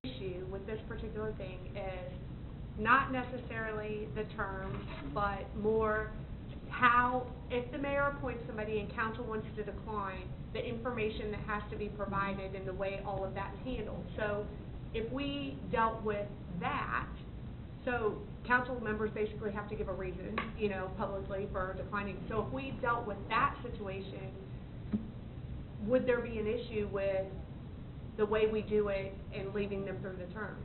issue with this particular thing is not necessarily the terms, but more how, if the mayor appoints somebody and council wants to decline, the information that has to be provided and the way all of that's handled. So if we dealt with that, so council members basically have to give a reason, you know, publicly for declining. So if we dealt with that situation, would there be an issue with the way we do it and leaving them through the term?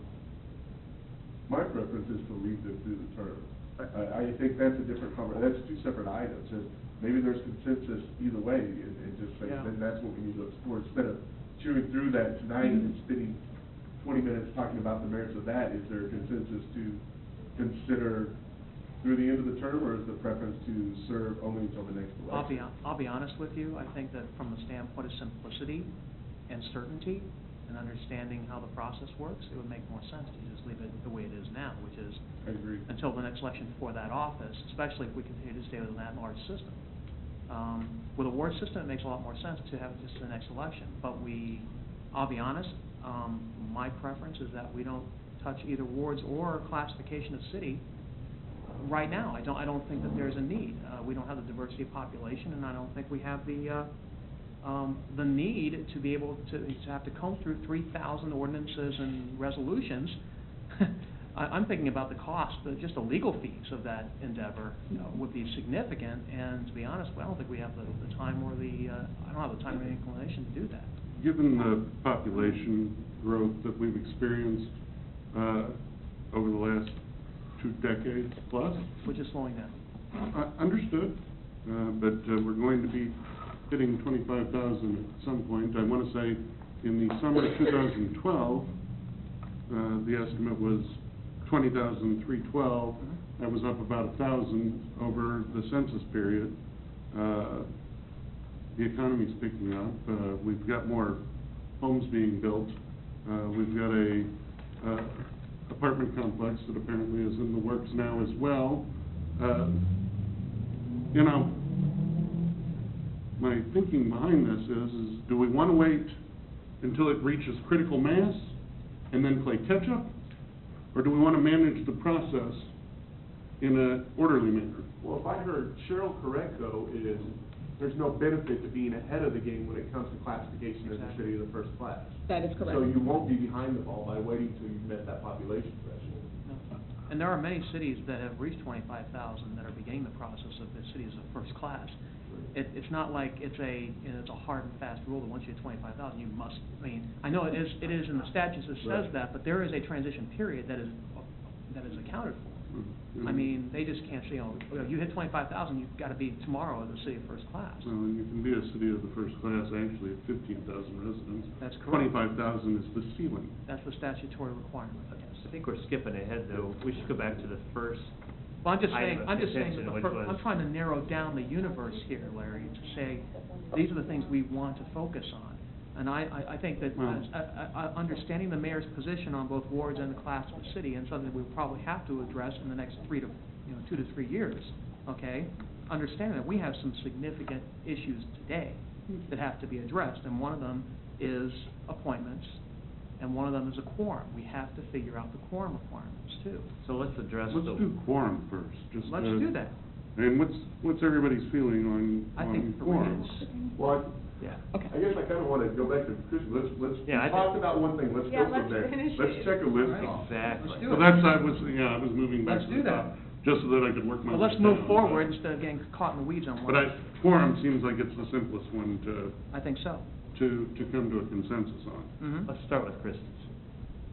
My preference is to leave them through the term. I think that's a different conversation. That's two separate items. And maybe there's consensus either way, and just say, then that's what we need to explore. Instead of chewing through that tonight and spending 20 minutes talking about the merits of that, is there a consensus to consider through the end of the term, or is the preference to serve only until the next election? I'll be honest with you. I think that from the standpoint of simplicity and certainty and understanding how the process works, it would make more sense to just leave it the way it is now, which is I agree. until the next election for that office, especially if we continue to stay with an at-large system. With a ward system, it makes a lot more sense to have just the next election. But I'll be honest, my preference is that we don't touch either wards or classification of city right now. I don't think that there's a need. We don't have the diversity of population, and I don't think we have the need to be able to have to comb through 3,000 ordinances and resolutions. I'm thinking about the cost, just the legal fees of that endeavor would be significant, and to be honest, I don't think we have the time or I don't have the time or the inclination to do that. Given the population growth that we've experienced over the last 2 decades plus, which is slowing down. Understood, but we're going to be hitting 25,000 at some point. I want to say in the summer of 2012, the estimate was 20,312. That was up about 1,000 over the census period. The economy's picking up. We've got more homes being built. We've got a apartment complex that apparently is in the works now as well. You know, my thinking behind this is do we want to wait until it reaches critical mass and then play catch-up? Or do we want to manage the process in an orderly manner? Well, if I heard Cheryl correct, though, is there's no benefit to being ahead of the game when it comes to classification as a city of the first class. That is correct. So you won't be behind the ball by waiting until you've met that population threshold. No. And there are many cities that have reached 25,000 that are beginning the process of the city as a first class. It's not like it's a hard and fast rule that once you hit 25,000 you must. I mean, I know it is in the statutes that says that, but there is a transition period that is accounted for. I mean, they just can't say, you hit 25,000, you've got to be tomorrow in the city of first class. Well, and you can be a city of the first class actually at 15,000 residents. That's correct. 25,000 is the ceiling. That's the statutory requirement. Yes. I think we're skipping ahead, though. We should go back to the first. Well, I'm just saying that contention, I'm trying to narrow down the universe here, Larry, to say these are the things we want to focus on. And I think that understanding the mayor's position on both wards and the class of the city, and something we'll probably have to address in the next 2 to 3 years, okay? Understanding that we have some significant issues today that have to be addressed, and one of them is appointments, and one of them is a quorum. We have to figure out the quorum requirements too. So let's address Let's do quorum first. Let's do that. And what's everybody's feeling on I think for quorum? Well, Yeah. Okay. I guess I kind of want to go back to Chris. Let's Yeah, talk about one thing. Let's go from there. Let's check a list off. Exactly. So I was moving back Let's to do the that. top, just so that I could work my Well, way let's move down. forward instead of getting caught in the weeds on one. But quorum seems like it's the simplest one I think so. to come to a consensus on. Mm-hmm. Let's start with Kristen's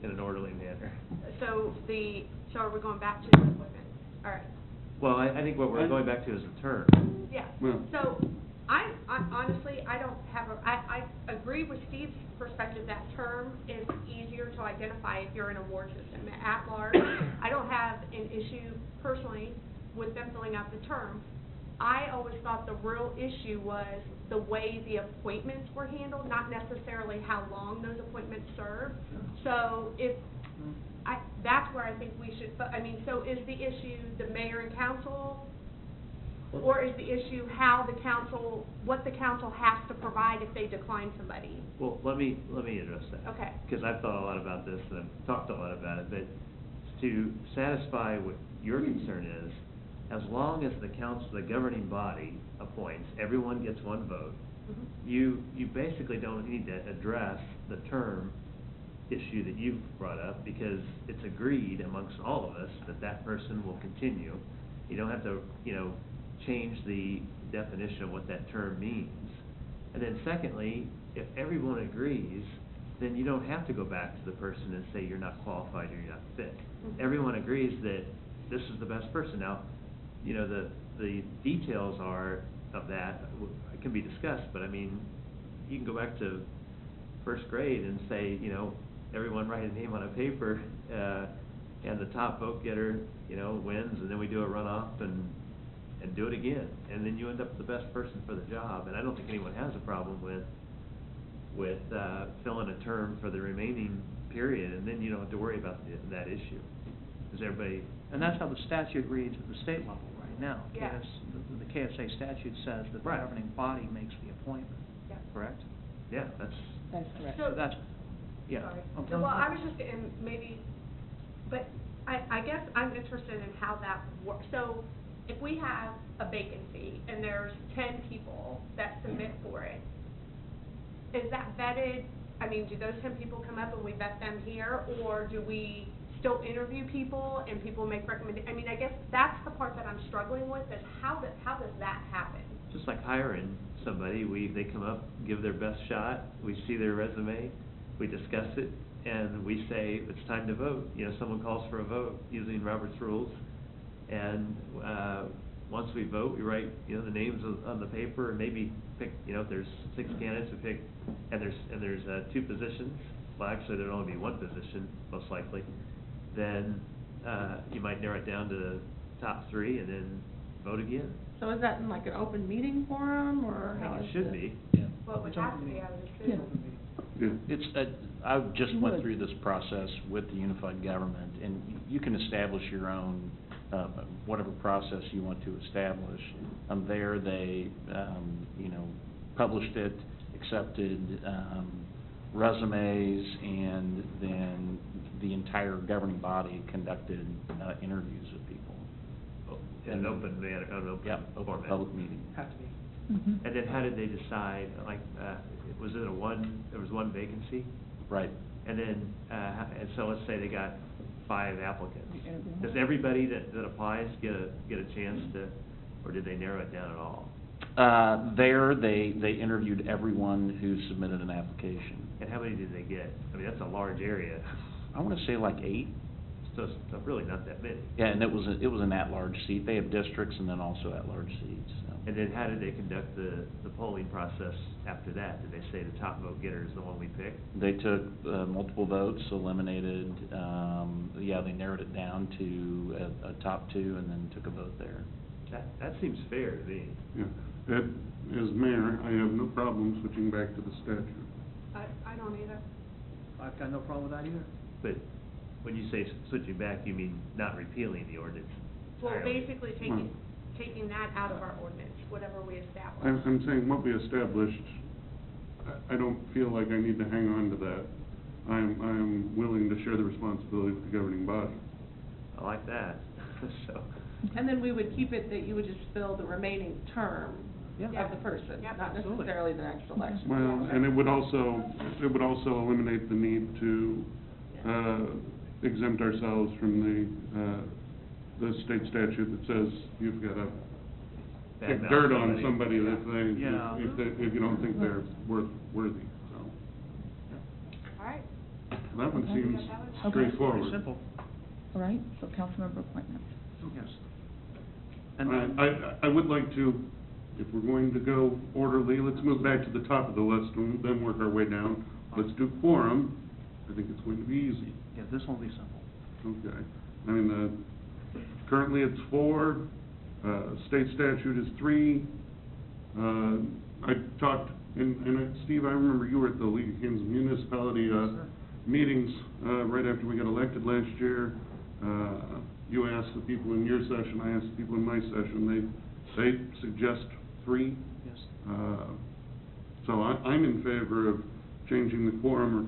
in an orderly manner. So are we going back to the appointment? All right. Well, I think what we're going back to is the term. Yeah. Well- So I honestly, I don't have I agree with Steve's perspective that term is easier to identify if you're in a ward system. At large, I don't have an issue personally with them filling out the term. I always thought the real issue was the way the appointments were handled, not necessarily how long those appointments served. So that's where I think we should, so is the issue the mayor and council Or is the issue how the council, what the council has to provide if they decline somebody? Well, let me address that. Okay. Because I've thought a lot about this, and I've talked a lot about it, but to satisfy what your concern is, as long as the council, the governing body appoints, everyone gets one vote, Mhm. you basically don't need to address the term issue that you've brought up, because it's agreed amongst all of us that that person will continue. You don't have to, change the definition of what that term means. And then secondly, if everyone agrees, then you don't have to go back to the person and say you're not qualified or you're not fit. Mhm. Everyone agrees that this is the best person. Now, the details of that can be discussed, but I mean, you can go back to first grade and say, everyone write a name on a paper, and the top vote getter, wins, and then we do a runoff and do it again, and then you end up with the best person for the job. And I don't think anyone has a problem with filling a term for the remaining period, and then you don't have to worry about that issue. Is everybody? And that's how the statute reads at the state level right now. Yeah. The KSA statute says that the Right. governing body makes the appointment, Yeah. correct? Yeah, that's. That's correct. So- That's, yeah. Sorry. Okay. No, well, I was just, and maybe, but I guess I'm interested in how that works. So if we have a vacancy and there's 10 people that submit for it, is that vetted? I mean, do those 10 people come up and we vet them here, or do we still interview people and people make recommendations? I mean, I guess that's the part that I'm struggling with, is how does that happen? Just like hiring somebody, they come up, give their best shot, we see their resume, we discuss it, and we say, it's time to vote. Someone calls for a vote using Robert's rules, and, once we vote, we write, the names on the paper, and maybe pick, if there's 6 candidates, we pick, and there's 2 positions, well, actually, there'd only be 1 position, most likely, then, you might narrow it down to the top 3, and then vote again. So is that in like an open meeting forum, or I how think is it should it? be. Well, it would It's have open to be, meeting. I would assume. Yeah. It's, I just went through this process with the unified government, and you can establish your own, whatever process you want to establish. There, they, published it, accepted, resumes, and then the entire governing body conducted, interviews with people. In an open manner, an open Yep, open format. public meeting. Have to be. Mhm. And then how did they decide, like, was it there was 1 vacancy? Right. And then, and so let's say they got 5 applicants. You interview them. Does everybody that applies get a chance to, or did they narrow it down at all? There, they interviewed everyone who submitted an application. And how many did they get? I mean, that's a large area, I wanna say like 8. so it's really not that many. Yeah, and it was an at-large seat. They have districts and then also at-large seats, so. And then how did they conduct the polling process after that? Did they say the top vote getter is the one we picked? They took multiple votes, eliminated, they narrowed it down to a top 2 and then took a vote there. That seems fair to me. Yeah. As mayor, I have no problem switching back to the statute. I don't either. I've got no problem with that either. But when you say switching back, you mean not repealing the ordinance Well, entirely? basically taking that out of our ordinance, whatever we establish. I'm saying what we established, I don't feel like I need to hang on to that. I'm willing to share the responsibility with the governing body. I like that, so. And then we would keep it that you would just fill the remaining term Yeah. of the person, Yep. not Absolutely. necessarily the next election. Well, and it would also eliminate the need to, exempt ourselves from the state statute that says you've got to kick Badmouth dirt on somebody Yeah. Yeah. if you don't think they're worthy, so. All right. That one seems Okay. straightforward. Pretty simple, All right, so council member appointments. yes. And then, I would like to, if we're going to go orderly, let's move back to the top of the list and then work our way down. Let's do quorum. I think it's going to be easy. yeah, this will be simple. Okay. I mean, currently it's 4, state statute is 3. I talked, and Steve, I remember you were at the League of Kansas Municipality, meetings, right after we got elected last year. You asked the people in your session, I asked the people in my session, they They suggest 3. Yes. So I'm in favor of changing the quorum requirement